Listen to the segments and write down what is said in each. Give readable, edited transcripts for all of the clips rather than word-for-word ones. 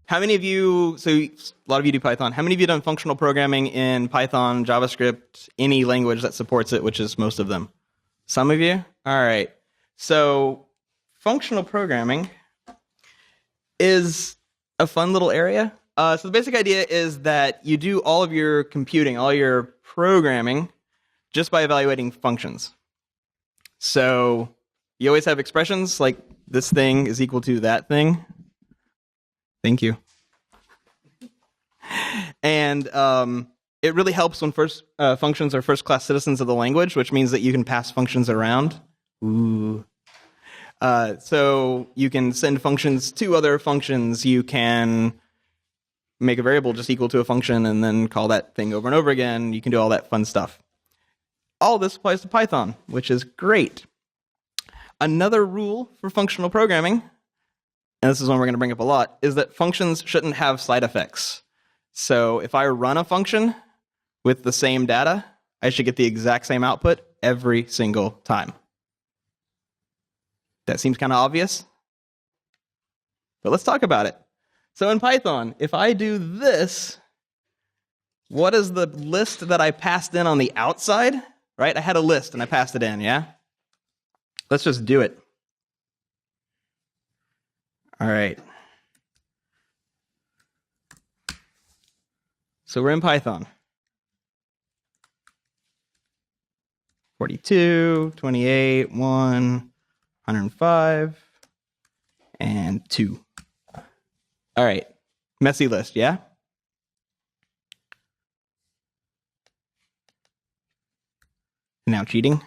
How many of you, so a lot of you do Python, how many of you done functional programming in Python, JavaScript, any language that supports it, which is most of them? Some of you? All right. So functional programming is a fun little area. So the basic idea is that you do all of your computing, all your programming, just by evaluating functions. So you always have expressions like this thing is equal to that thing. Thank you. And it really helps when functions are first-class citizens of the language, which means that you can pass functions around. Ooh. So you can send functions to other functions. You can make a variable just equal to a function and then call that thing over and over again. You can do all that fun stuff. All of this applies to Python, which is great. Another rule for functional programming, and this is one we're going to bring up a lot, is that functions shouldn't have side effects. So if I run a function with the same data, I should get the exact same output every single time. That seems kind of obvious, but let's talk about it. So in Python, if I do this, what is the list that I passed in on the outside? Right? I had a list and I passed it in, yeah? Let's just do it. All right. So we're in Python. 42, 28, 1, 105, and 2. All right. Messy list, yeah? Now cheating.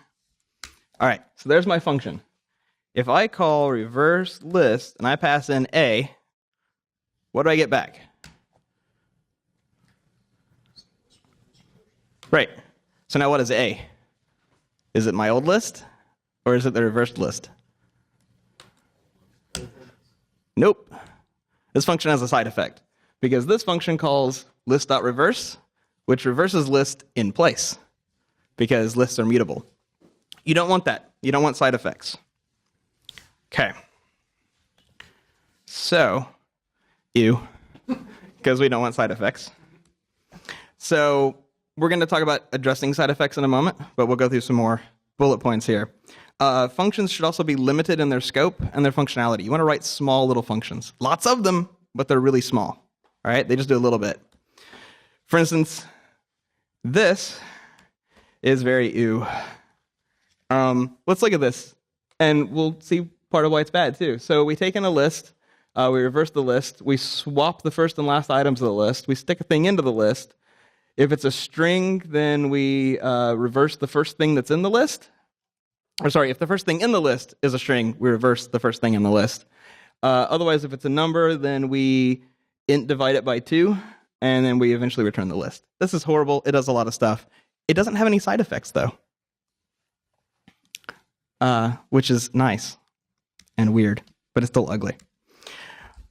All right, so there's my function. If I call reverse list and I pass in A, what do I get back? Right. So now what is A? Is it my old list or is it the reversed list? Nope. This function has a side effect because this function calls list.reverse, which reverses list in place because lists are mutable. You don't want that. You don't want side effects. Okay. So, because we don't want side effects. So, we're going to talk about addressing side effects in a moment, but we'll go through some more bullet points here. Functions should also be limited in their scope and their functionality. You want to write small little functions. Lots of them, but they're really small. All right? They just do a little bit. For instance, this is very ew. Let's look at this, and we'll see part of why it's bad, too. So we take in a list, we reverse the list, we swap the first and last items of the list, we stick a thing into the list. If it's a string, then we reverse the first thing that's in the list. Or sorry, if the first thing in the list is a string, we reverse the first thing in the list. Otherwise, if it's a number, then we int divide it by 2, and then we eventually return the list. This is horrible. It does a lot of stuff. It doesn't have any side effects, though, which is nice and weird, but it's still ugly.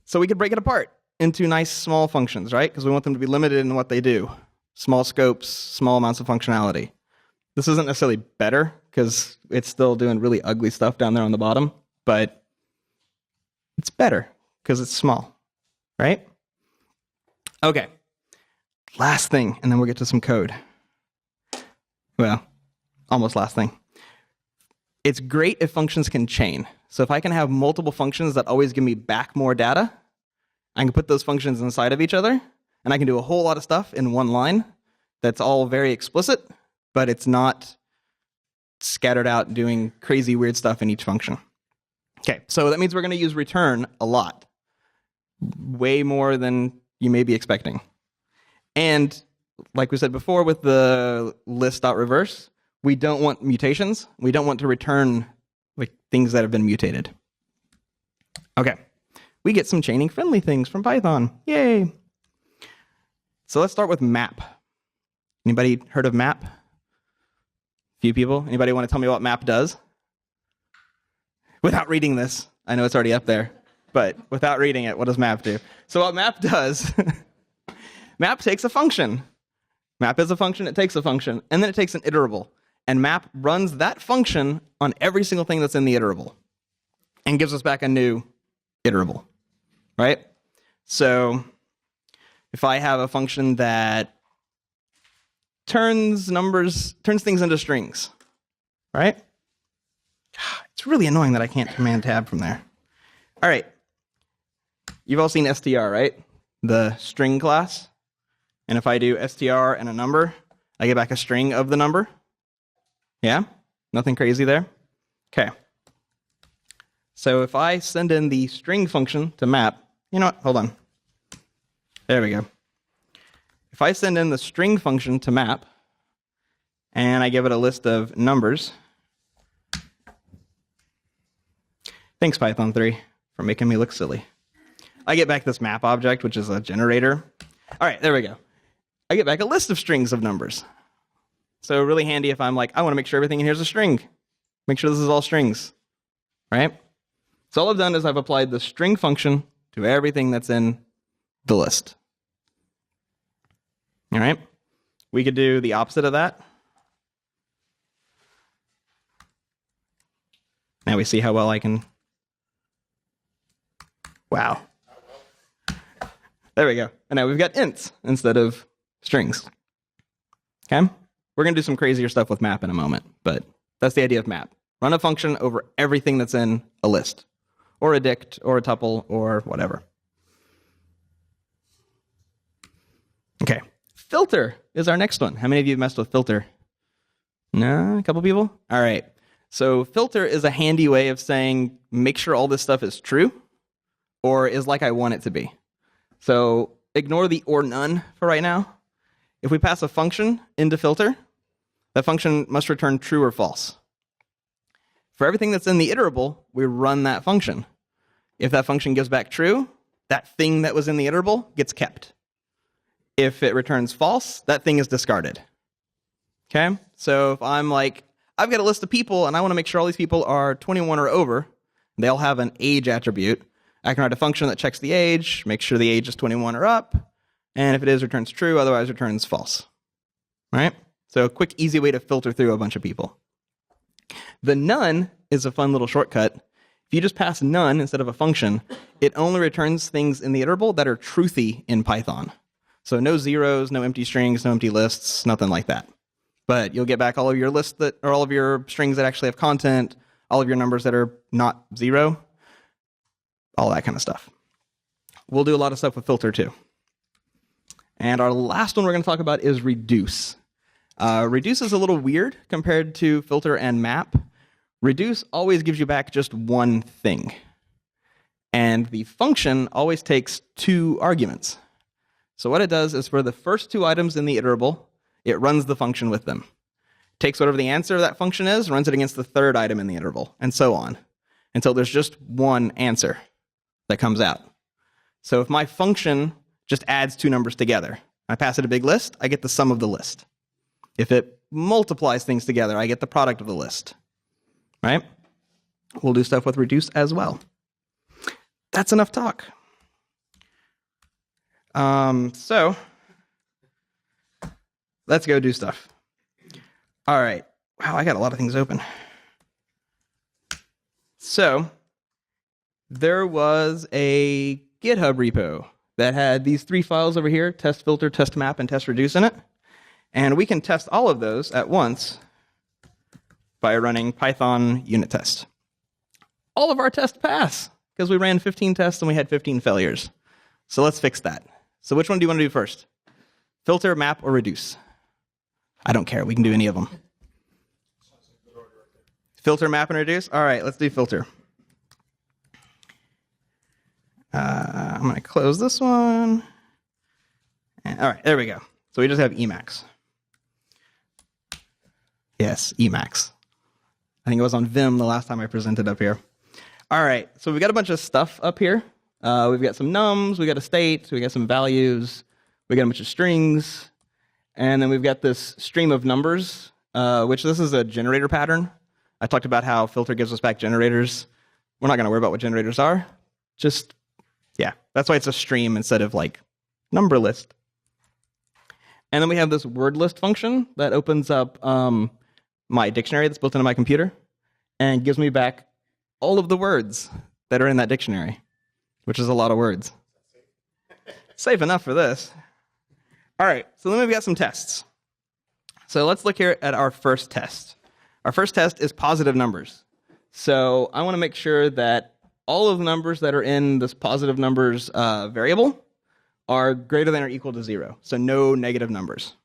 So we could break it apart into nice small functions, right? Because we want them to be limited in what they do. Small scopes, small amounts of functionality. This isn't necessarily better because it's still doing really ugly stuff down there on the bottom, but it's better because it's small, right? Okay, last thing, and then we'll get to some code. Well, almost last thing. It's great if functions can chain. So if I can have multiple functions that always give me back more data, I can put those functions inside of each other, and I can do a whole lot of stuff in one line that's all very explicit, but it's not scattered out doing crazy weird stuff in each function. Okay, so that means we're going to use return a lot. Way more than you may be expecting. And like we said before with the list.reverse, we don't want mutations. We don't want to return like things that have been mutated. Okay, we get some chaining friendly things from Python. Yay! So let's start with map. Anybody heard of map? Few people. Anybody want to tell me what map does? Without reading this, I know it's already up there, but without reading it, what does map do? So what map does, map takes a function. Map is a function, it takes a function, and then it takes an iterable. And map runs that function on every single thing that's in the iterable and gives us back a new iterable, right? So if I have a function that turns things into strings, right? It's really annoying that I can't command tab from there. All right. You've all seen str, right? The string class. And if I do str and a number, I get back a string of the number. Yeah? Nothing crazy there? Okay. So if I send in the string function to map, you know what? Hold on. There we go. If I send in the string function to map, and I give it a list of numbers. Thanks, Python 3, for making me look silly. I get back this map object, which is a generator. All right, there we go. I get back a list of strings of numbers. So really handy if I'm like, I want to make sure everything in here is a string. Make sure this is all strings, right? So all I've done is I've applied the string function to everything that's in the list. All right? We could do the opposite of that. Now we see how well I can... Wow. There we go. And now we've got ints instead of strings. Okay? We're going to do some crazier stuff with map in a moment, but that's the idea of map. Run a function over everything that's in a list, or a dict, or a tuple, or whatever. Okay. Filter is our next one. How many of you have messed with filter? No? A couple people? All right. So filter is a handy way of saying, make sure all this stuff is true, or is like I want it to be. So ignore the or none for right now. If we pass a function into filter, that function must return true or false. For everything that's in the iterable, we run that function. If that function gives back true, that thing that was in the iterable gets kept. If it returns false, that thing is discarded. Okay? So if I'm like, I've got a list of people, and I want to make sure all these people are 21 or over, they all have an age attribute, I can write a function that checks the age, make sure the age is 21 or up, and if it is, returns true, otherwise returns false. Right? So a quick, easy way to filter through a bunch of people. The none is a fun little shortcut. If you just pass none instead of a function, it only returns things in the iterable that are truthy in Python. So no zeros, no empty strings, no empty lists, nothing like that. But you'll get back all of your lists that, or all of your strings that actually have content, all of your numbers that are not zero, all that kind of stuff. We'll do a lot of stuff with filter too. And our last one we're going to talk about is reduce. Reduce is a little weird compared to filter and map. Reduce always gives you back just one thing. And the function always takes two arguments. So what it does is for the first two items in the iterable, it runs the function with them. Takes whatever the answer of that function is, runs it against the third item in the iterable, and so on, until there's just one answer that comes out. So if my function just adds two numbers together, I pass it a big list, I get the sum of the list. If it multiplies things together, I get the product of the list. Right? We'll do stuff with reduce as well. That's enough talk. So let's go do stuff. All right. Wow, I got a lot of things open. So there was a GitHub repo that had these three files over here, test filter, test map, and test reduce in it. And we can test all of those at once by running Python unit test. All of our tests pass because we ran 15 tests and we had 15 failures. So let's fix that. So which one do you want to do first? Filter, map, or reduce? I don't care. We can do any of them. Filter, map, and reduce? All right, let's do filter. I'm going to close this one. And, all right, there we go. So we just have Emacs. Yes, Emacs. I think it was on Vim the last time I presented up here. All right, so we've got a bunch of stuff up here. We've got some nums, we got a state, we got some values, we got a bunch of strings, and then we've got this stream of numbers, which this is a generator pattern. I talked about how filter gives us back generators. We're not going to worry about what generators are. Just, yeah, that's why it's a stream instead of like number list. And then we have this word list function that opens up my dictionary that's built into my computer and gives me back all of the words that are in that dictionary, which is a lot of words. Safe enough for this. All right, so then we've got some tests. So let's look here at our first test. Our first test is positive numbers. So I want to make sure that all of the numbers that are in this positive numbers variable are greater than or equal to 0. So no negative numbers.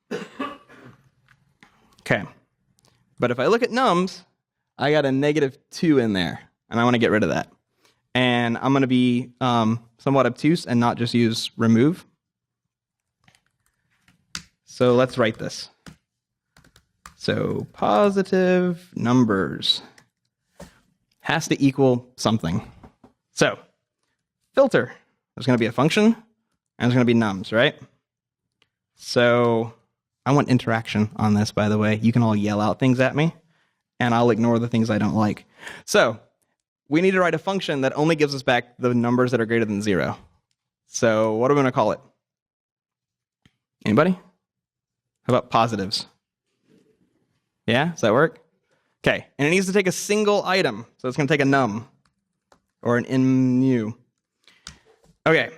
Okay. But if I look at nums, I got a -2 in there, and I want to get rid of that. And I'm going to be somewhat obtuse and not just use remove. So let's write this. So positive numbers has to equal something. So filter, there's going to be a function, and there's going to be nums, right? So I want interaction on this, by the way. You can all yell out things at me, and I'll ignore the things I don't like. So we need to write a function that only gives us back the numbers that are greater than 0. So what are we going to call it? Anybody? How about positives? Yeah, does that work? Okay, and it needs to take a single item. So it's going to take a num or an nu. Okay,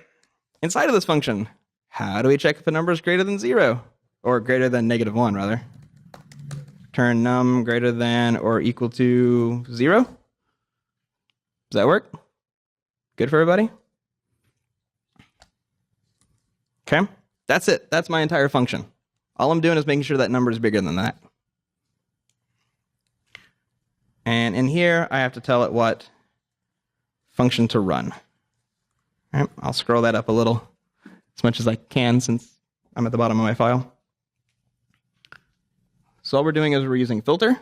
inside of this function, how do we check if a number is greater than 0? Or greater than -1, rather. Turn num greater than or equal to 0. Does that work? Good for everybody? Okay, that's it. That's my entire function. All I'm doing is making sure that number is bigger than that. And in here, I have to tell it what function to run. All right, I'll scroll that up a little, as much as I can since I'm at the bottom of my file. So all we're doing is we're using filter,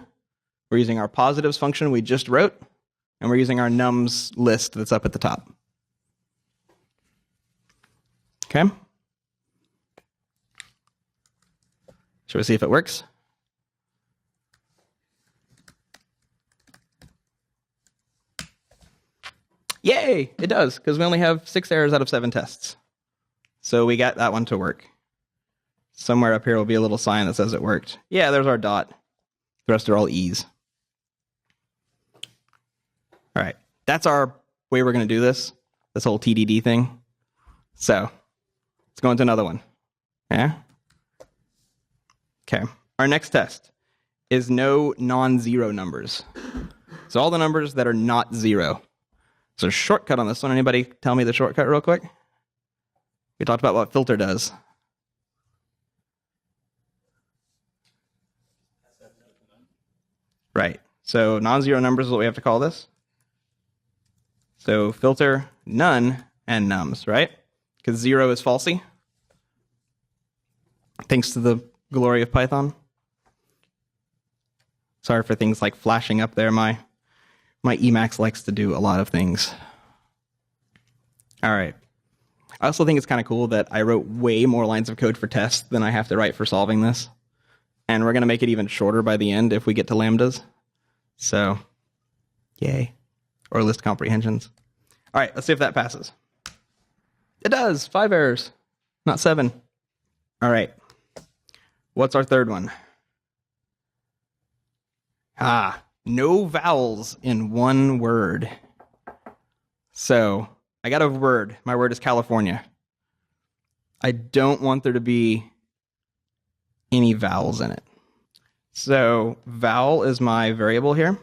we're using our positives function we just wrote, and we're using our nums list that's up at the top. Okay? Shall we see if it works? Yay, it does, because we only have 6 errors out of 7 tests. So we got that one to work. Somewhere up here will be a little sign that says it worked. Yeah, there's our dot. The rest are all E's. All right, that's our way we're going to do this whole TDD thing. So let's go into another one. Yeah? Okay, our next test is no non-zero numbers. So all the numbers that are not 0. So shortcut on this one. Anybody tell me the shortcut real quick? We talked about what filter does. Right. So non-zero numbers is what we have to call this. So filter none and nums, right? Because 0 is falsy. Thanks to the glory of Python. Sorry for things like flashing up there. My Emacs likes to do a lot of things. All right. I also think it's kind of cool that I wrote way more lines of code for tests than I have to write for solving this. And we're going to make it even shorter by the end if we get to lambdas. So, yay. Or list comprehensions. All right, let's see if that passes. It does. 5 errors, not 7. All right. What's our third one? No vowels in one word. So I got a word. My word is California. I don't want there to be any vowels in it. So vowel is my variable here.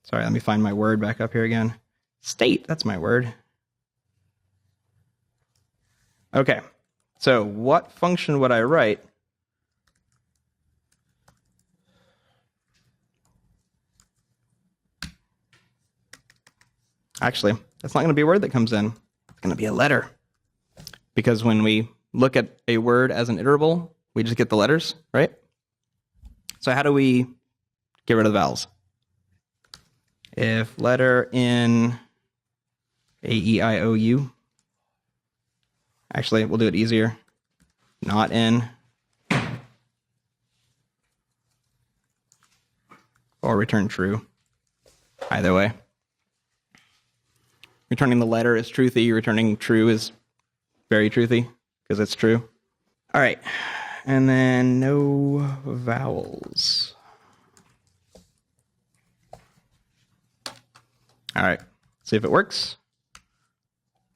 Sorry, let me find my word back up here again. State, that's my word. Okay, so what function would I write actually, that's not going to be a word that comes in. It's going to be a letter. Because when we look at a word as an iterable, we just get the letters, right? So how do we get rid of the vowels? If letter in A-E-I-O-U, actually, we'll do it easier. Not in. Or return true. Either way. Returning the letter is truthy. Returning true is very truthy because it's true. All right. And then no vowels. All right. See if it works.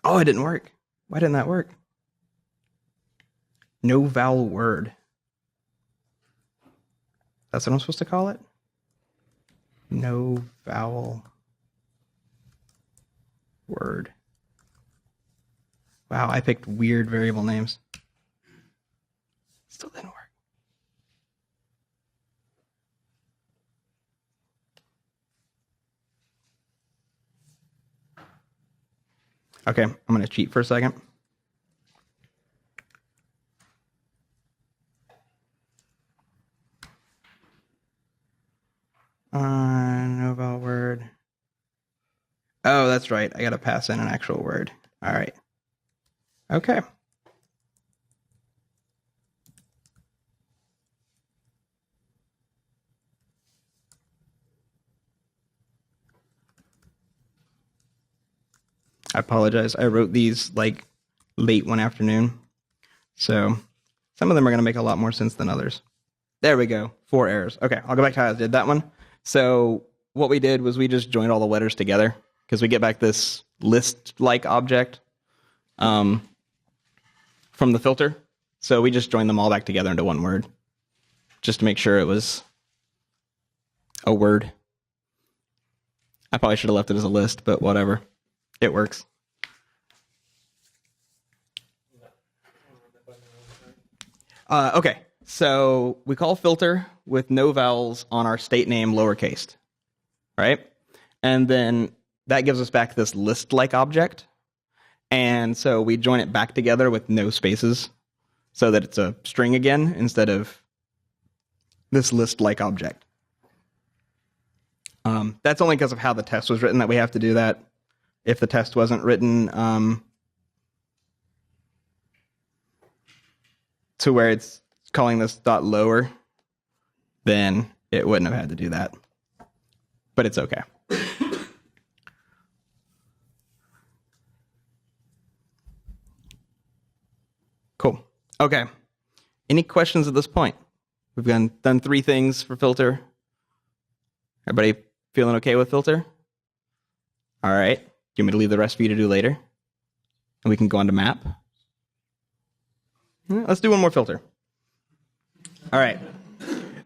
Oh, it didn't work. Why didn't that work? No vowel word. That's what I'm supposed to call it? No vowel word. Wow, I picked weird variable names. Still didn't work. Okay, I'm going to cheat for a second. No vowel word. Oh, that's right. I got to pass in an actual word. All right. Okay. I apologize. I wrote these like late one afternoon. So some of them are going to make a lot more sense than others. There we go. 4 errors. Okay, I'll go back to how I did that one. So what we did was we just joined all the letters together because we get back this list-like object from the filter. So we just joined them all back together into one word just to make sure it was a word. I probably should have left it as a list, but whatever. It works. Okay, so we call filter with no vowels on our state name lowercase, right? And then that gives us back this list-like object. And so we join it back together with no spaces so that it's a string again instead of this list-like object. That's only because of how the test was written that we have to do that. If the test wasn't written to where it's calling this dot lower, then it wouldn't have had to do that. But it's okay. Cool. Okay. Any questions at this point? We've done 3 things for filter. Everybody feeling okay with filter? All right. Do you want me to leave the rest for you to do later? And we can go on to map. Let's do one more filter. All right.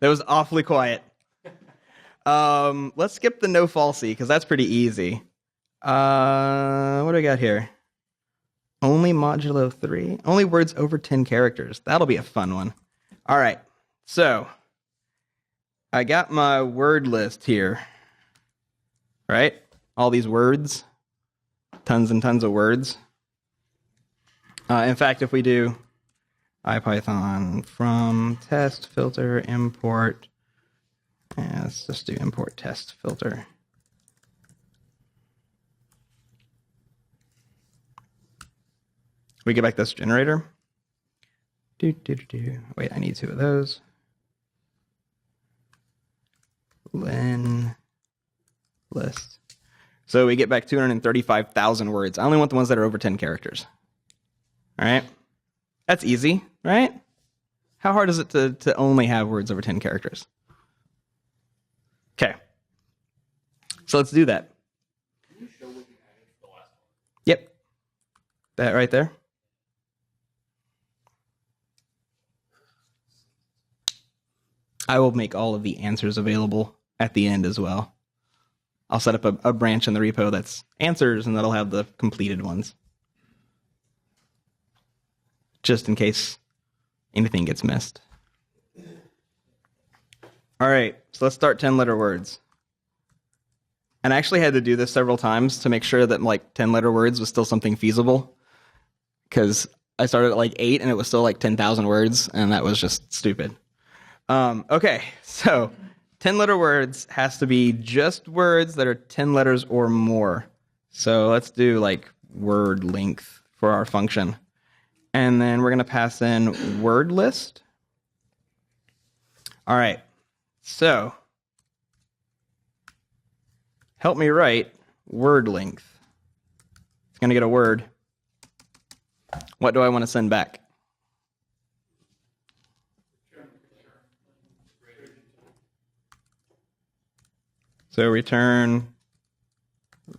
That was awfully quiet. Let's skip the no falsy because that's pretty easy. What do we got here? Only modulo 3. Only words over 10 characters. That'll be a fun one. All right. So I got my word list here. Right? All these words. Tons and tons of words. In fact, if we do IPython from test filter import, let's just do import test filter. We get back this generator. Wait, I need 2 of those. Len list. So we get back 235,000 words. I only want the ones that are over 10 characters. All right? That's easy, right? How hard is it to only have words over 10 characters? Okay. So let's do that. Can you show what you added to the last one? Yep. That right there. I will make all of the answers available at the end as well. I'll set up a branch in the repo that's answers, and that'll have the completed ones. Just in case anything gets missed. All right, so let's start 10-letter words. And I actually had to do this several times to make sure that like 10-letter words was still something feasible. Because I started at like 8 and it was still like 10,000 words, and that was just stupid. Okay, so 10-letter words has to be just words that are 10 letters or more. So let's do like word length for our function. And then we're going to pass in word list. All right, so help me write word length. It's going to get a word. What do I want to send back? So return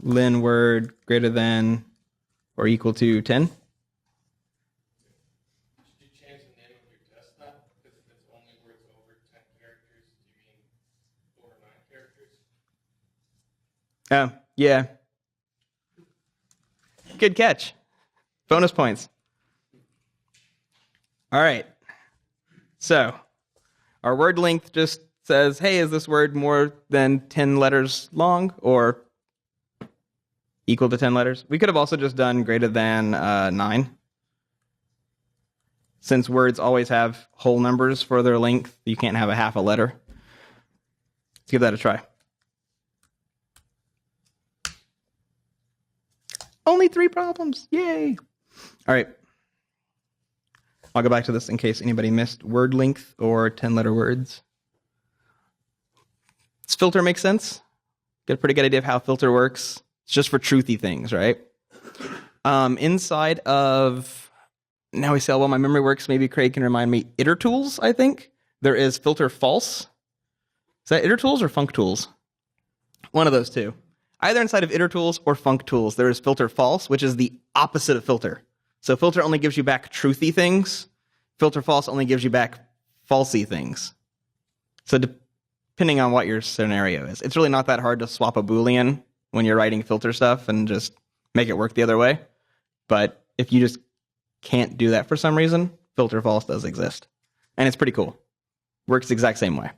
len word greater than or equal to 10. Did you change the name of your test now? Because if it's only words over 10 characters, do you mean over 9 characters? Oh, yeah. Good catch. Bonus points. All right. So our word length just says, hey, is this word more than 10 letters long or equal to 10 letters? We could have also just done greater than 9. Since words always have whole numbers for their length, you can't have a half a letter. Let's give that a try. Only 3 problems. Yay. All right. I'll go back to this in case anybody missed word length or 10-letter words. Does filter make sense? Get a pretty good idea of how filter works. It's just for truthy things, right? Inside of, now we see how well my memory works. Maybe Craig can remind me. itertools, I think. There is filter false. Is that itertools or func-tools? One of those two. Either inside of itertools or func-tools, there is filter false, which is the opposite of filter. So filter only gives you back truthy things. Filter false only gives you back falsy things. So depending on what your scenario is, it's really not that hard to swap a Boolean when you're writing filter stuff and just make it work the other way. But if you just can't do that for some reason, filter false does exist. And it's pretty cool. Works the exact same way.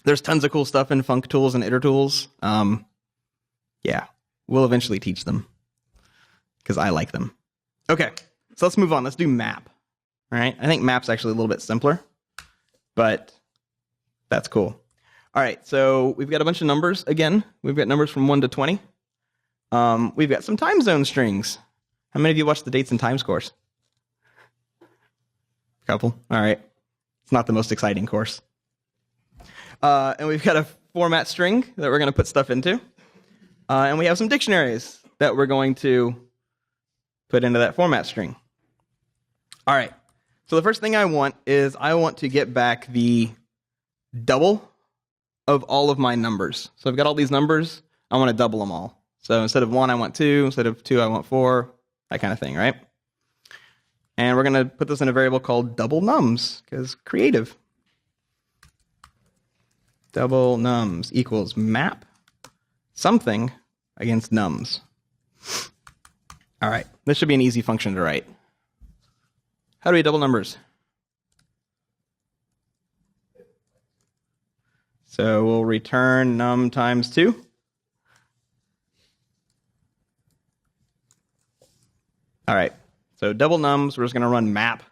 There's tons of cool stuff in func-tools and itertools. Yeah, we'll eventually teach them because I like them. Okay, so let's move on. Let's do map. All right, I think map's actually a little bit simpler, but that's cool. All right, so we've got a bunch of numbers again. We've got numbers from 1 to 20. We've got some time zone strings. How many of you watched the dates and times course? A couple. All right. It's not the most exciting course. And we've got a format string that we're going to put stuff into. And we have some dictionaries that we're going to put into that format string. All right. So the first thing I want is I want to get back the double of all of my numbers. So I've got all these numbers. I want to double them all. So instead of 1, I want 2. Instead of 2, I want 4. That kind of thing, right? And we're going to put this in a variable called double nums, because creative. Double nums equals map something against nums. All right, this should be an easy function to write. How do we double numbers? So we'll return num times 2. All right, so double nums, we're just going to run map,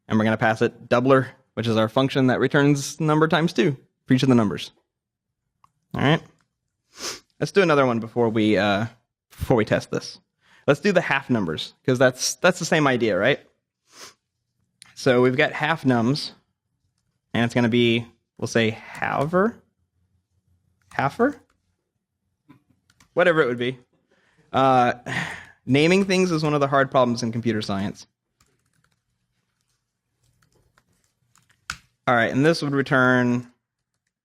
and we're going to pass it doubler, which is our function that returns number times 2 for each of the numbers. All right, let's do another one before we test this. Let's do the half numbers, because that's the same idea, right? So we've got half nums, and it's going to be, we'll say halver, whatever it would be. Naming things is one of the hard problems in computer science. All right, and this would return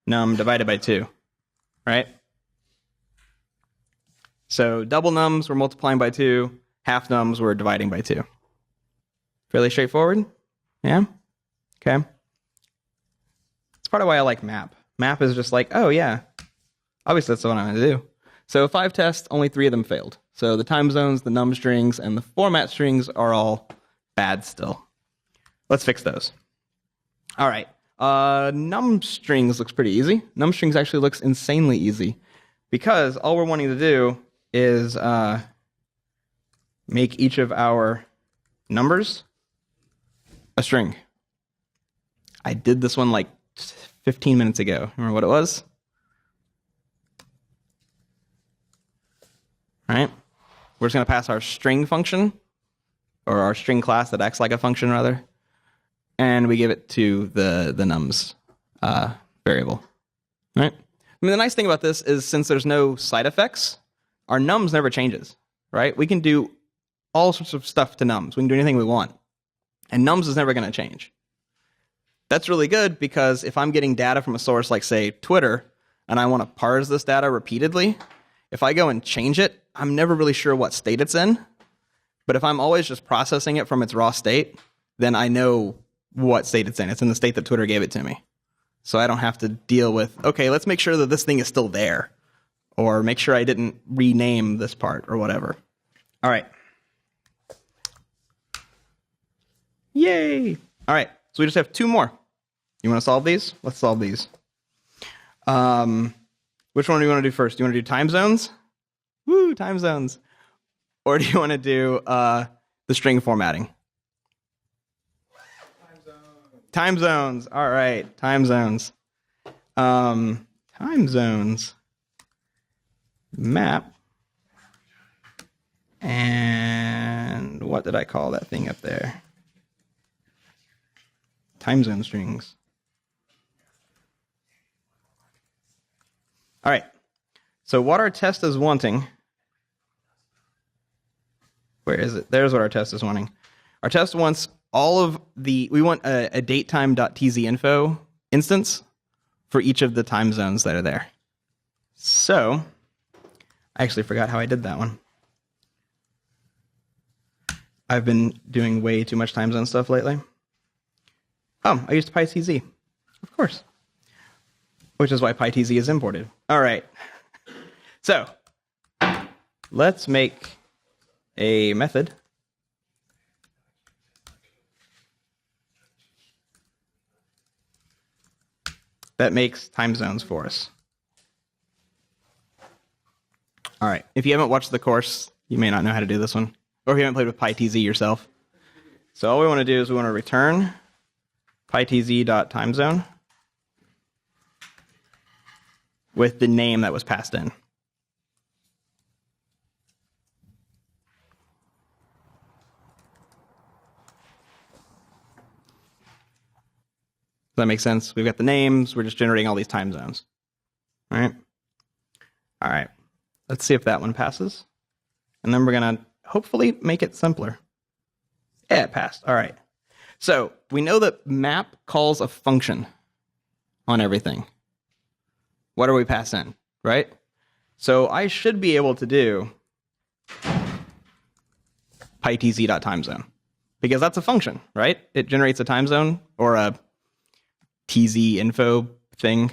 num divided by 2, right? So double nums, we're multiplying by 2. Half nums, we're dividing by 2. Fairly straightforward? Yeah? Okay. That's part of why I like map. Map is just like, oh yeah, obviously that's what I'm going to do. So 5 tests, only 3 of them failed. So the time zones, the num strings, and the format strings are all bad still. Let's fix those. All right. Num strings looks pretty easy. Num strings actually looks insanely easy because all we're wanting to do is make each of our numbers a string. I did this one like 15 minutes ago. Remember what it was? All right. We're just going to pass our string function, or our string class that acts like a function, rather, and we give it to the nums variable. All right. I mean, the nice thing about this is since there's no side effects, our nums never changes, right? We can do all sorts of stuff to nums. We can do anything we want. And nums is never going to change. That's really good because if I'm getting data from a source like, say, Twitter, and I want to parse this data repeatedly, if I go and change it, I'm never really sure what state it's in. But if I'm always just processing it from its raw state, then I know what state it's in. It's in the state that Twitter gave it to me. So I don't have to deal with, okay, let's make sure that this thing is still there, or make sure I didn't rename this part or whatever. All right. Yay. All right. So we just have two more. You want to solve these? Let's solve these. Which one do you want to do first? Do you want to do time zones? Woo, time zones. Or do you want to do the string formatting? Time zones. All right. Time zones. Time zones. Map. And what did I call that thing up there? Time zone strings. All right. So what our test is wanting. Where is it? There's what our test is wanting. Our test wants all of we want a datetime.tzInfo instance for each of the time zones that are there. So I actually forgot how I did that one. I've been doing way too much time zone stuff lately. Oh, I used PyTZ. Of course. Which is why PyTZ is imported. All right. So let's make a method that makes time zones for us. All right. If you haven't watched the course, you may not know how to do this one. Or if you haven't played with PyTZ yourself. So all we want to do is we want to return pytz.timezone with the name that was passed in. Does that make sense? We've got the names. We're just generating all these time zones. All right. All right. Let's see if that one passes. And then we're going to hopefully make it simpler. Yeah, it passed. All right. So we know that map calls a function on everything. What do we pass in, right? So I should be able to do pytz.timezone because that's a function, right? It generates a time zone or a TZ info thing.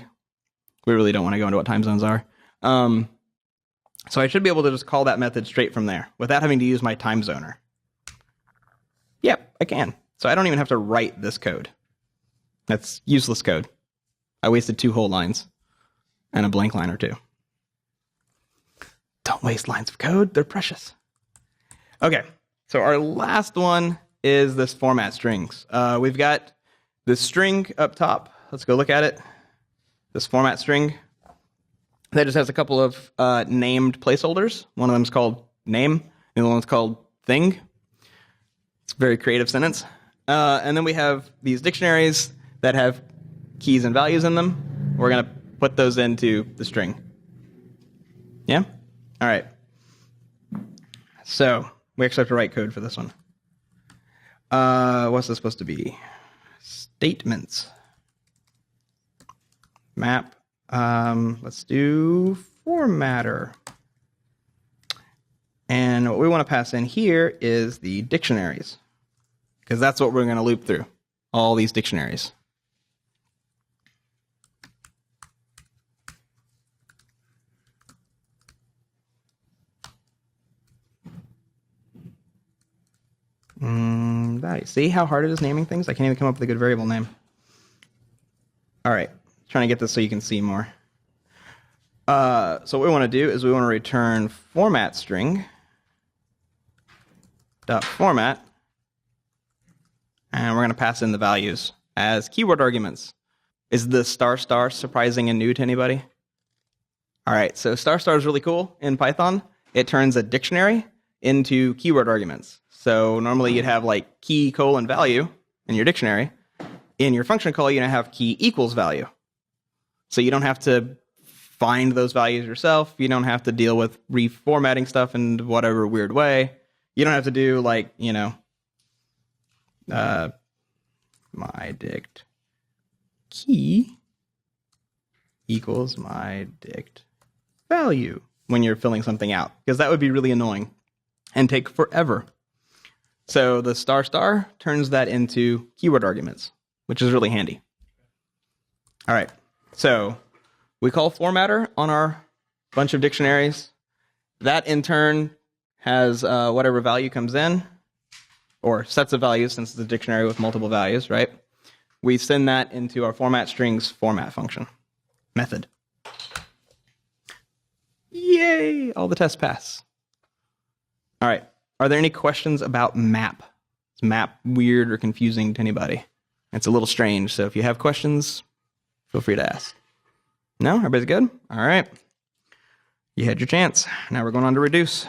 We really don't want to go into what time zones are. So I should be able to just call that method straight from there without having to use my time zoner. Yep, I can. So I don't even have to write this code. That's useless code. I wasted 2 whole lines and a blank line or 2. Don't waste lines of code. They're precious. Okay, so our last one is this format strings. We've got this string up top. Let's go look at it. This format string that just has a couple of named placeholders. One of them is called name, and the other one's called thing. It's a very creative sentence. And then we have these dictionaries that have keys and values in them. We're going to put those into the string. Yeah? All right. So we actually have to write code for this one. What's this supposed to be? Statements. Map. Let's do formatter. And what we want to pass in here is the dictionaries, because that's what we're going to loop through, all these dictionaries. See how hard it is naming things? I can't even come up with a good variable name. All right, trying to get this so you can see more. So what we want to do is we want to return format string dot format, and we're going to pass in the values as keyword arguments. Is the star surprising and new to anybody? All right, so star is really cool in Python. It turns a dictionary into keyword arguments. So normally you'd have like key colon value in your dictionary. In your function call, you now have key equals value. So you don't have to find those values yourself. You don't have to deal with reformatting stuff in whatever weird way. You don't have to do like, you know, my dict key equals my dict value when you're filling something out, because that would be really annoying and take forever. So the star star turns that into keyword arguments, which is really handy. All right, so we call formatter on our bunch of dictionaries. That in turn has whatever value comes in, or sets of values, since it's a dictionary with multiple values, right? We send that into our format strings format function method. Yay! All the tests pass. All right. Are there any questions about map? Is map weird or confusing to anybody? It's a little strange, so if you have questions, feel free to ask. No? Everybody's good? All right. You had your chance. Now we're going on to reduce.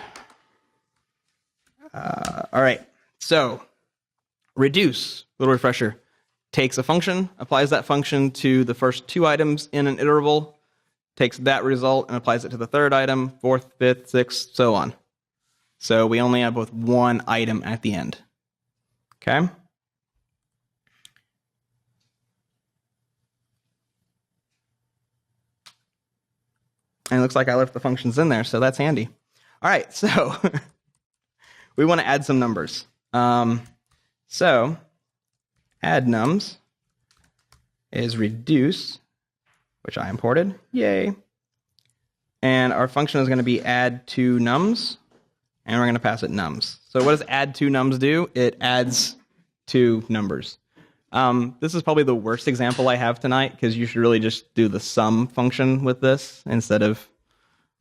All right. So reduce, little refresher, takes a function, applies that function to the first two items in an iterable, takes that result and applies it to the third item, fourth, fifth, sixth, so on. So we only have with one item at the end. Okay? And it looks like I left the functions in there, so that's handy. All right, so we want to add some numbers. So add nums is reduce, which I imported. Yay. And our function is going to be add two nums, and we're going to pass it nums. So what does add two nums do? It adds two numbers. This is probably the worst example I have tonight, because you should really just do the sum function with this instead of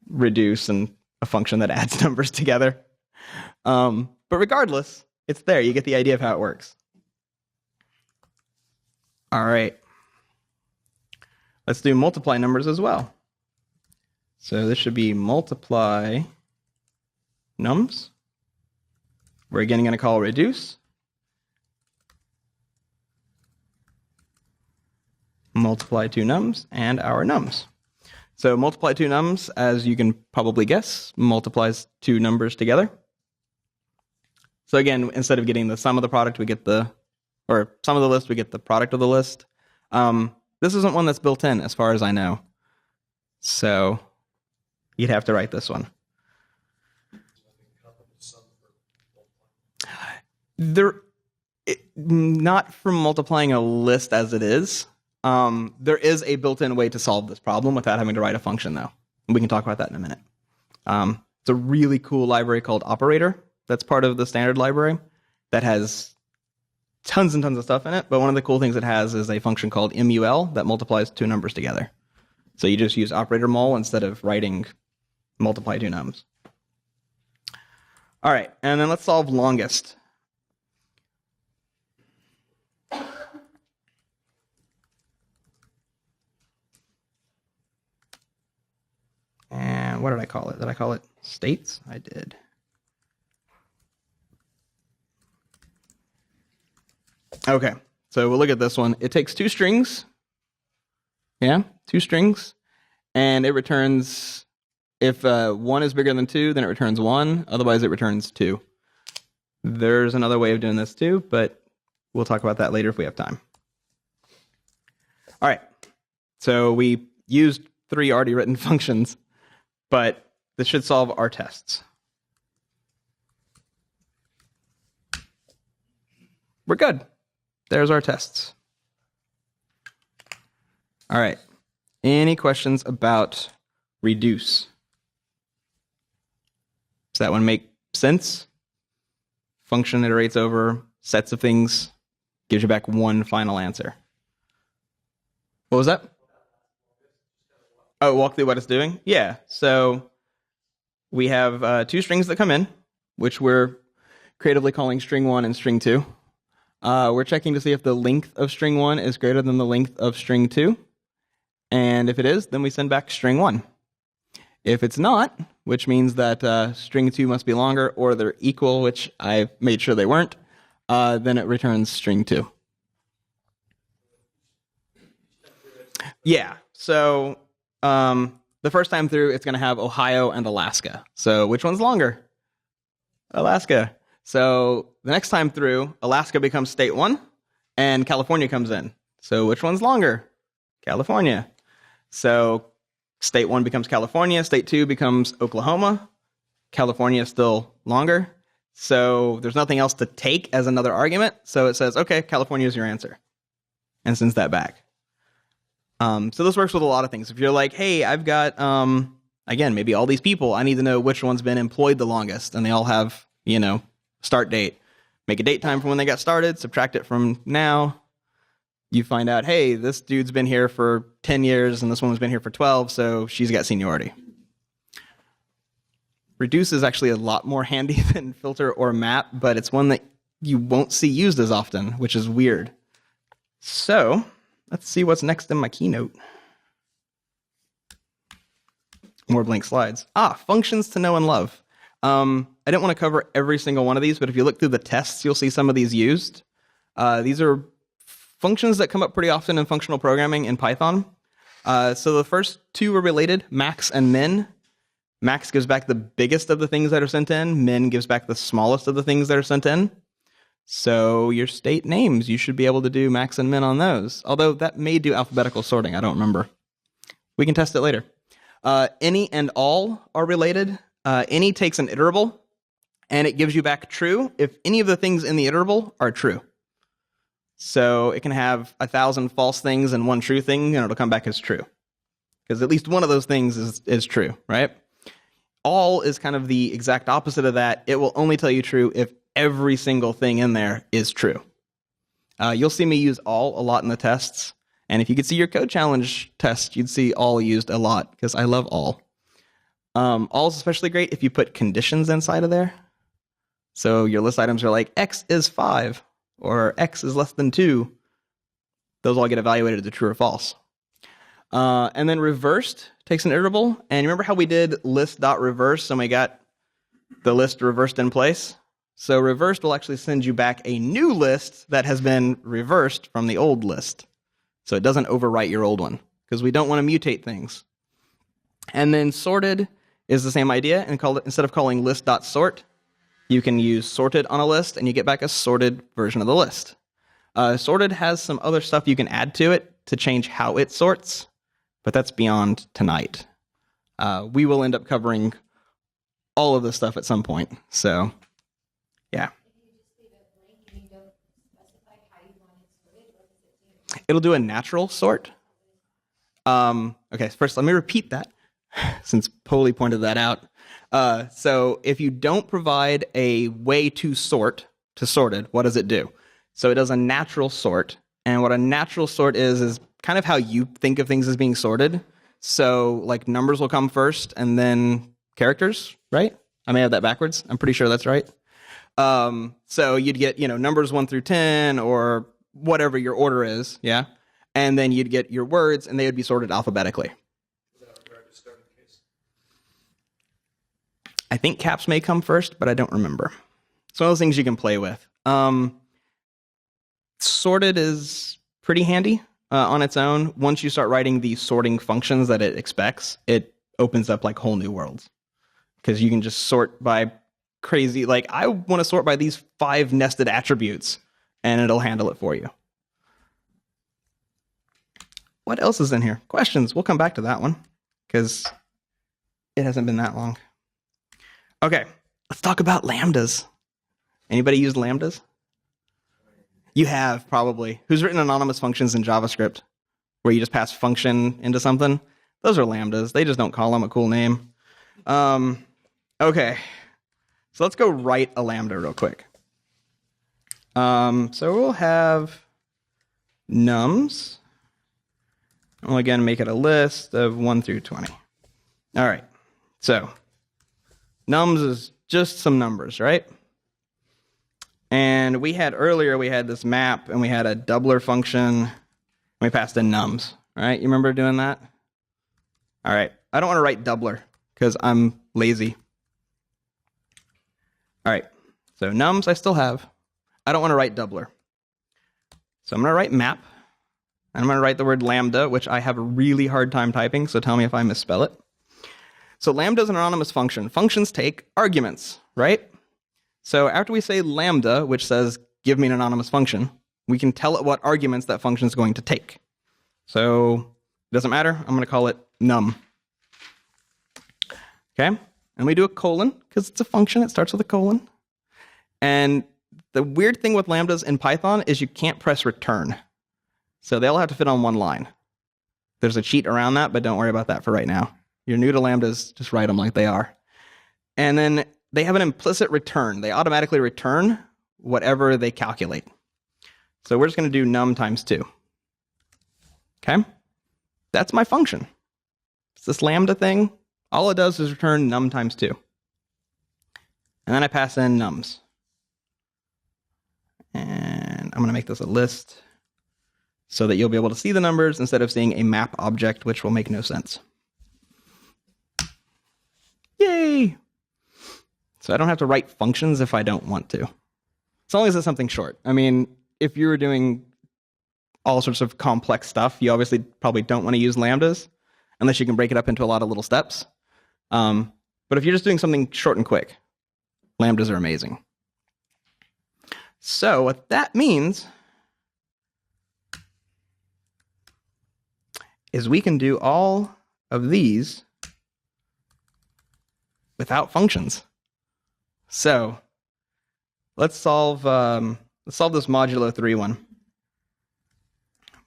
reduce and a function that adds numbers together. But regardless, it's there. You get the idea of how it works. All right. Let's do multiply numbers as well. So this should be multiply nums. We're again going to call reduce. Multiply two nums and our nums. So multiply two nums, as you can probably guess, multiplies two numbers together. So again, instead of getting the sum of the product, we get the, or sum of the list, we get the product of the list. This isn't one that's built in, as far as I know. So you'd have to write this one. Not from multiplying a list as it is. There is a built-in way to solve this problem without having to write a function, though. We can talk about that in a minute. It's a really cool library called Operator that's part of the standard library that has tons and tons of stuff in it. But one of the cool things it has is a function called mul that multiplies two numbers together. So you just use operator mul instead of writing multiply two nums. All right, and then let's solve longest. And what did I call it? Did I call it states? I did. Okay, so we'll look at this one. It takes two strings. Yeah, two strings. And it returns, if one is bigger than two, then it returns one. Otherwise, it returns two. There's another way of doing this too, but we'll talk about that later if we have time. All right, so we used three already written functions, but this should solve our tests. We're good. There's our tests. All right. Any questions about reduce? Does that one make sense? Function iterates over sets of things, gives you back one final answer. What was that? Oh, walk through what it's doing? Yeah. So we have two strings that come in, which we're creatively calling string 1 and string 2. We're checking to see if the length of string 1 is greater than the length of string 2. And if it is, then we send back string 1. If it's not, which means that string 2 must be longer, or they're equal, which I made sure they weren't, then it returns string 2. Yeah, so the first time through, it's going to have Ohio and Alaska. So which one's longer? Alaska. So the next time through, Alaska becomes state 1, and California comes in. So which one's longer? California. So state 1 becomes California, state 2 becomes Oklahoma. California is still longer. So there's nothing else to take as another argument. So it says, okay, California is your answer, and sends that back. So this works with a lot of things. If you're like, hey, I've got, again, maybe all these people, I need to know which one's been employed the longest, and they all have, start date. Make a date time from when they got started, subtract it from now. You find out, hey, this dude's been here for 10 years, and this one's been here for 12, so she's got seniority. Reduce is actually a lot more handy than filter or map, but it's one that you won't see used as often, which is weird. So let's see what's next in my keynote. More blank slides. Functions to know and love. I didn't want to cover every single one of these, but if you look through the tests, you'll see some of these used. These are functions that come up pretty often in functional programming in Python. So the first two are related, max and min. Max gives back the biggest of the things that are sent in. Min gives back the smallest of the things that are sent in. So your state names, you should be able to do max and min on those. Although that may do alphabetical sorting. I don't remember. We can test it later. Any and all are related. Any takes an iterable, and it gives you back true if any of the things in the iterable are true. So it can have 1,000 false things and one true thing, and it'll come back as true. Because at least one of those things is true, right? All is kind of the exact opposite of that. It will only tell you true if every single thing in there is true. You'll see me use all a lot in the tests. And if you could see your code challenge test, you'd see all used a lot, because I love all. All is especially great if you put conditions inside of there. So your list items are like, X is 5, or X is less than 2. Those all get evaluated to true or false. And then reversed takes an iterable. And you remember how we did list.reverse and we got the list reversed in place? So reversed will actually send you back a new list that has been reversed from the old list. So it doesn't overwrite your old one, because we don't want to mutate things. And then sorted is the same idea. And instead of calling list.sort, you can use sorted on a list, and you get back a sorted version of the list. Sorted has some other stuff you can add to it to change how it sorts, but that's beyond tonight. We will end up covering all of this stuff at some point. So, yeah. It'll do a natural sort. Okay, first let me repeat that, since Polly pointed that out. So if you don't provide a way to sort to sorted, what does it do? So it does a natural sort, and what a natural sort is kind of how you think of things as being sorted. So like numbers will come first, and then characters, right? I may have that backwards. I'm pretty sure that's right. So you'd get, numbers 1 through 10, or whatever your order is, yeah? And then you'd get your words, and they would be sorted alphabetically. I think caps may come first, but I don't remember. It's one of those things you can play with. Sorted is pretty handy on its own. Once you start writing the sorting functions that it expects, it opens up like whole new worlds. Because you can just sort by crazy, like I want to sort by these 5 nested attributes, and it'll handle it for you. What else is in here? Questions. We'll come back to that one, because it hasn't been that long. Okay, let's talk about lambdas. Anybody used lambdas? You have, probably. Who's written anonymous functions in JavaScript, where you just pass function into something? Those are lambdas. They just don't call them a cool name. Okay, so let's go write a lambda real quick. So we'll have nums. We'll again make it a list of 1 through 20. All right, so nums is just some numbers, right? And we had this map, and we had a doubler function, and we passed in nums, right? You remember doing that? All right, I don't want to write doubler, because I'm lazy. All right, so nums I still have. I don't want to write doubler. So I'm going to write map, and I'm going to write the word lambda, which I have a really hard time typing, so tell me if I misspell it. So lambda is an anonymous function. Functions take arguments, right? So after we say lambda, which says give me an anonymous function, we can tell it what arguments that function is going to take. So it doesn't matter. I'm going to call it num. Okay? And we do a colon because it's a function. It starts with a colon. And the weird thing with lambdas in Python is you can't press return. So they all have to fit on one line. There's a cheat around that, but don't worry about that for right now. You're new to lambdas, just write them like they are. And then they have an implicit return. They automatically return whatever they calculate. So we're just going to do num times 2. Okay? That's my function. It's this lambda thing. All it does is return num times 2. And then I pass in nums. And I'm going to make this a list so that you'll be able to see the numbers instead of seeing a map object, which will make no sense. Yay! So I don't have to write functions if I don't want to. As long as it's something short. I mean, if you were doing all sorts of complex stuff, you obviously probably don't want to use lambdas unless you can break it up into a lot of little steps. But if you're just doing something short and quick, lambdas are amazing. So what that means is we can do all of these without functions. So let's solve this modulo 3 one.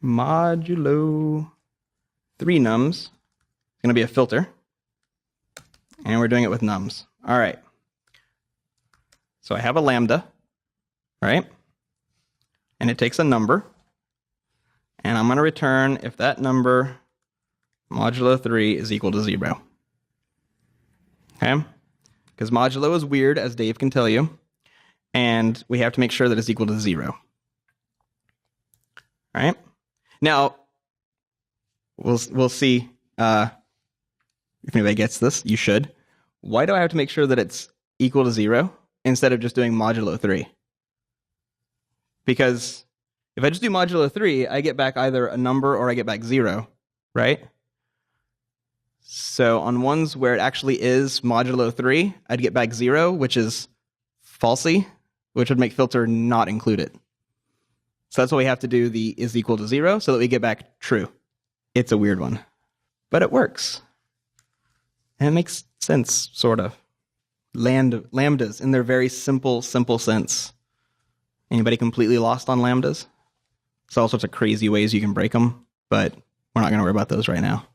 Modulo 3 nums is going to be a filter, and we're doing it with nums. All right. So I have a lambda, right? And it takes a number, and I'm going to return if that number modulo 3 is equal to 0. Okay? Because modulo is weird, as Dave can tell you, and we have to make sure that it's equal to 0. All right? Now, we'll see if anybody gets this. You should. Why do I have to make sure that it's equal to 0 instead of just doing modulo 3? Because if I just do modulo 3, I get back either a number or I get back 0, right? So on ones where it actually is modulo 3, I'd get back 0, which is falsy, which would make filter not include it. So that's why we have to do the is equal to 0 so that we get back true. It's a weird one, but it works. And it makes sense, sort of. Lambdas in their very simple sense. Anybody completely lost on lambdas? There's all sorts of crazy ways you can break them, but we're not going to worry about those right now.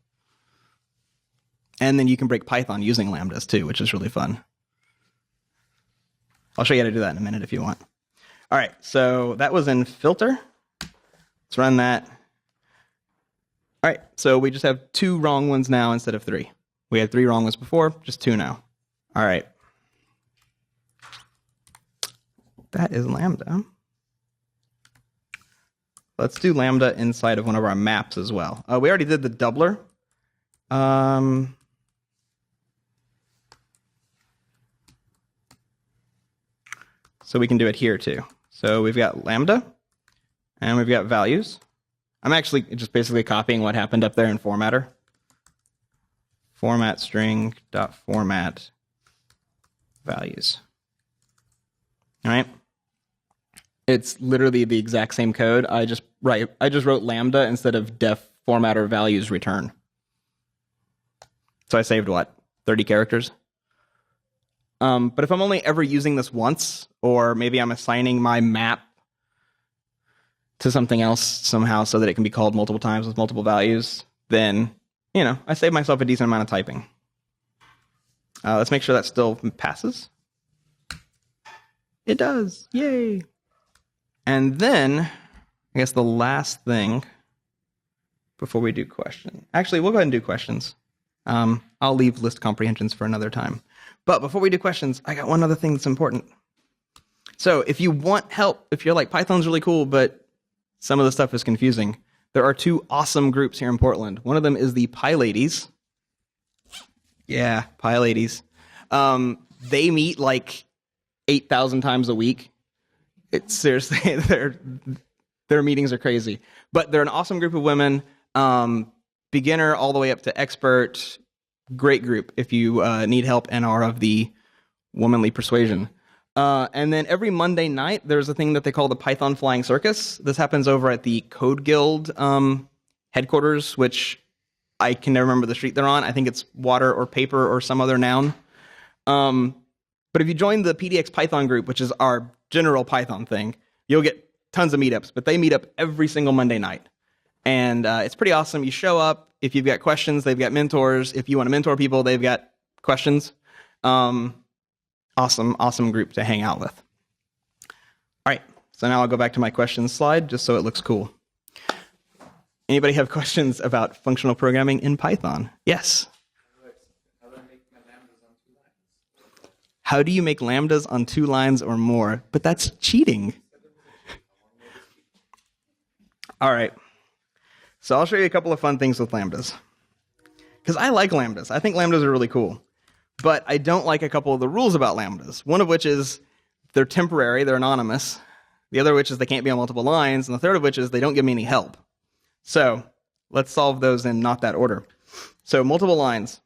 And then you can break Python using lambdas too, which is really fun. I'll show you how to do that in a minute if you want. All right, so that was in filter. Let's run that. All right, so we just have 2 wrong ones now instead of 3. We had 3 wrong ones before, just 2 now. All right. That is lambda. Let's do lambda inside of one of our maps as well. We already did the doubler. So we can do it here too. So we've got lambda, and we've got values. I'm actually just basically copying what happened up there in formatter. Format string dot format values. All right. It's literally the exact same code. I just wrote lambda instead of def formatter values return. So I saved what? 30 characters? But if I'm only ever using this once, or maybe I'm assigning my map to something else somehow so that it can be called multiple times with multiple values, then, I save myself a decent amount of typing. Let's make sure that still passes. It does. Yay. And then, I guess the last thing before we do questions. Actually, we'll go ahead and do questions. I'll leave list comprehensions for another time. But before we do questions, I got one other thing that's important. So if you want help, if you're like, Python's really cool, but some of the stuff is confusing, there are 2 awesome groups here in Portland. One of them is the PyLadies. Yeah, PyLadies. They meet like 8,000 times a week. It's seriously, their meetings are crazy. But they're an awesome group of women, beginner all the way up to expert. Great group if you need help and are of the womanly persuasion. And then every Monday night, there's a thing that they call the Python Flying Circus. This happens over at the Code Guild headquarters, which I can never remember the street they're on. I think it's water or paper or some other noun. But if you join the PDX Python group, which is our general Python thing, you'll get tons of meetups. But they meet up every single Monday night. And it's pretty awesome. You show up. If you've got questions, they've got mentors. If you want to mentor people, they've got questions. Awesome group to hang out with. All right, so now I'll go back to my questions slide just so it looks cool. Anybody have questions about functional programming in Python? Yes? How do you make lambdas on 2 lines or more? But that's cheating. All right. So I'll show you a couple of fun things with lambdas. Because I like lambdas. I think lambdas are really cool. But I don't like a couple of the rules about lambdas. One of which is they're temporary, they're anonymous. The other of which is they can't be on multiple lines. And the third of which is they don't give me any help. So let's solve those in not that order. So multiple lines.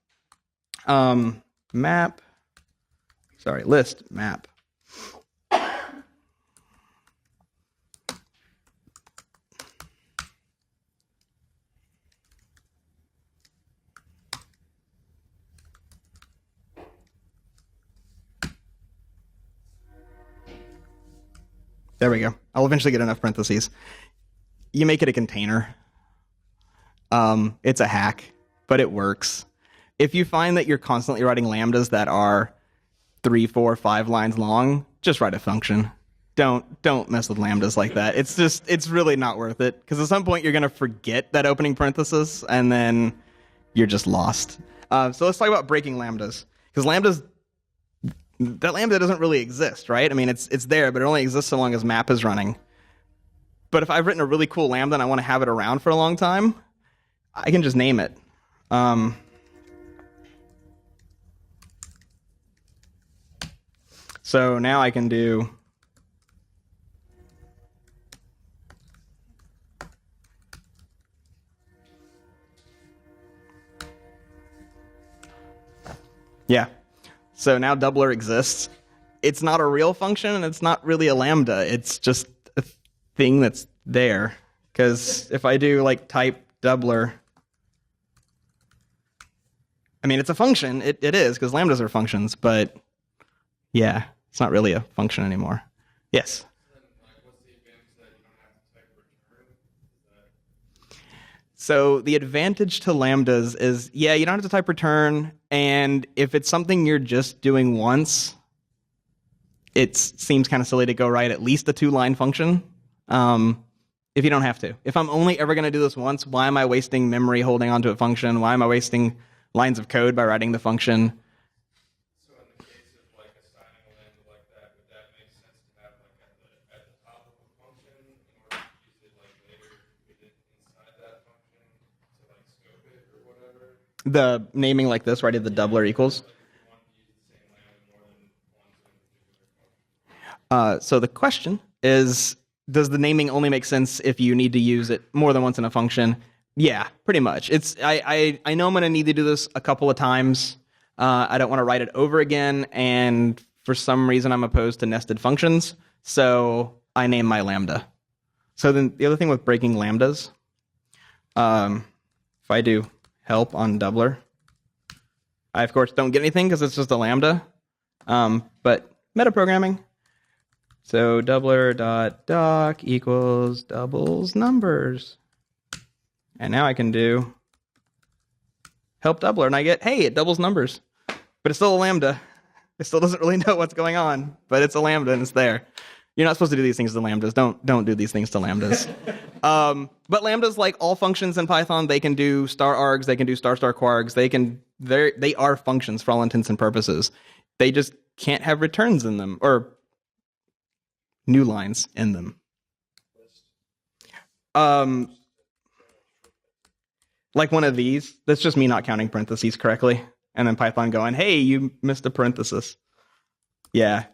List map. There we go. I'll eventually get enough parentheses. You make it a container. It's a hack, but it works. If you find that you're constantly writing lambdas that are 3, 4, 5 lines long, just write a function. Don't mess with lambdas like that. It's really not worth it, because at some point you're going to forget that opening parenthesis, and then you're just lost. So let's talk about breaking lambdas, because that lambda doesn't really exist, right? I mean, it's there, but it only exists so long as map is running. But if I've written a really cool lambda and I want to have it around for a long time, I can just name it. So now I can do So now doubler exists. It's not a real function, and it's not really a lambda. It's just a thing that's there. Because if I do like type doubler, I mean, it's a function. It is, because lambdas are functions, but yeah, it's not really a function anymore. Yes? So the advantage to lambdas is, you don't have to type return, and if it's something you're just doing once, it seems kind of silly to go write at least a 2-line function if you don't have to. If I'm only ever going to do this once, why am I wasting memory holding onto a function? Why am I wasting lines of code by writing the function? So in the case of like assigning a lambda like that, would that make sense to have like at the top of a function in order to use it like later inside that function to like scope it or whatever? The naming like this, right, of the doubler equals. So the question is, does the naming only make sense if you need to use it more than once in a function? Yeah, pretty much. I know I'm going to need to do this a couple of times. I don't want to write it over again, and for some reason I'm opposed to nested functions, so I name my lambda. So then the other thing with breaking lambdas, if I do help on doubler, I of course don't get anything because it's just a lambda, but metaprogramming. So doubler.doc equals doubles numbers. And now I can do help doubler, and I get, hey, it doubles numbers. But it's still a lambda. It still doesn't really know what's going on, but it's a lambda and it's there. You're not supposed to do these things to lambdas. Don't do these things to lambdas. But lambdas, like all functions in Python, they can do star args, they can do star quargs. They are functions for all intents and purposes. They just can't have returns in them, or new lines in them. Like one of these, that's just me not counting parentheses correctly, and then Python going, hey, you missed a parenthesis. Yeah,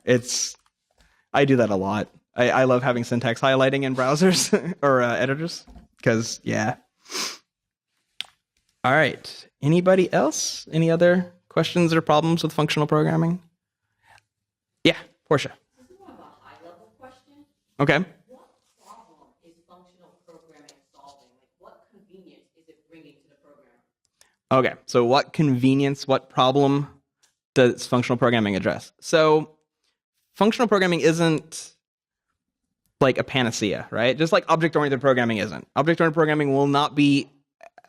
I do that a lot. I love having syntax highlighting in browsers or editors, because, yeah. All right, anybody else? Any other questions or problems with functional programming? Yeah, Portia. Okay. What problem is functional programming solving? Like, what convenience is it bringing to the programmer? Okay. So what convenience, what problem does functional programming address? So functional programming isn't like a panacea, right? Just like object-oriented programming isn't. Object-oriented programming will not be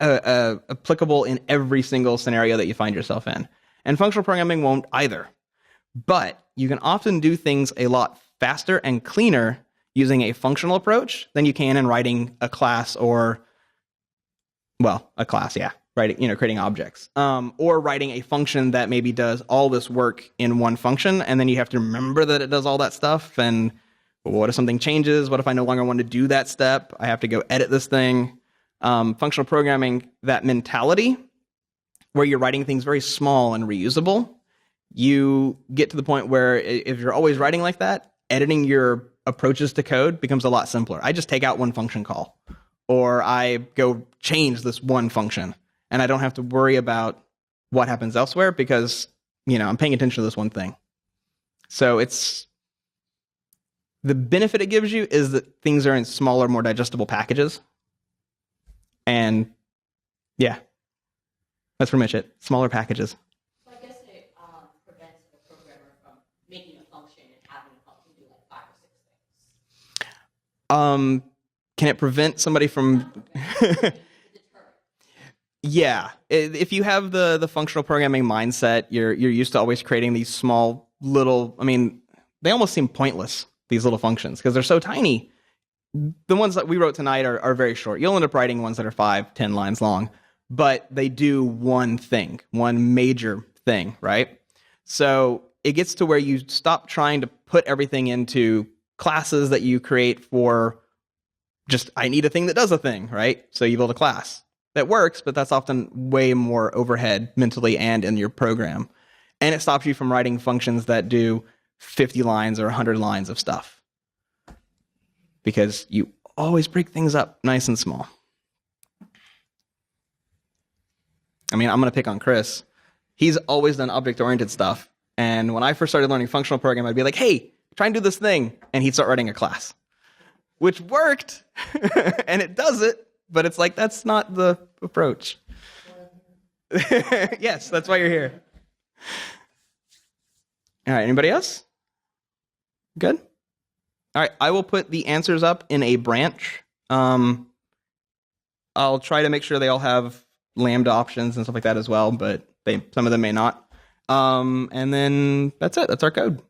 applicable in every single scenario that you find yourself in. And functional programming won't either. But you can often do things a lot faster and cleaner using a functional approach than you can in writing a class or, well, a class, yeah, writing, creating objects, or writing a function that maybe does all this work in one function, and then you have to remember that it does all that stuff. And what if something changes? What if I no longer want to do that step? I have to go edit this thing. Functional programming, that mentality where you're writing things very small and reusable, you get to the point where if you're always writing like that, editing your approaches to code becomes a lot simpler. I just take out one function call, or I go change this one function, and I don't have to worry about what happens elsewhere because, I'm paying attention to this one thing. So the benefit it gives you is that things are in smaller, more digestible packages. And yeah, that's pretty much it. Smaller packages. So I guess it prevents the programmer from making a function and having a function do like 5 or 6 things. Can it prevent somebody from... Yeah. If you have the functional programming mindset, you're used to always creating these small little... they almost seem pointless, these little functions, because they're so tiny. The ones that we wrote tonight are very short. You'll end up writing ones that are 5, 10 lines long, but they do one thing, one major thing, right? So it gets to where you stop trying to put everything into classes that you create for just, I need a thing that does a thing, right? So you build a class that works, but that's often way more overhead mentally and in your program. And it stops you from writing functions that do 50 lines or 100 lines of stuff, because you always break things up nice and small. I'm going to pick on Chris. He's always done object-oriented stuff. And when I first started learning functional programming, I'd be like, hey, try and do this thing. And he'd start writing a class, which worked. And it does it. But it's like, that's not the approach. Yes, that's why you're here. All right, anybody else? Good? All right, I will put the answers up in a branch. I'll try to make sure they all have Lambda options and stuff like that as well, but some of them may not. And then that's it. That's our code.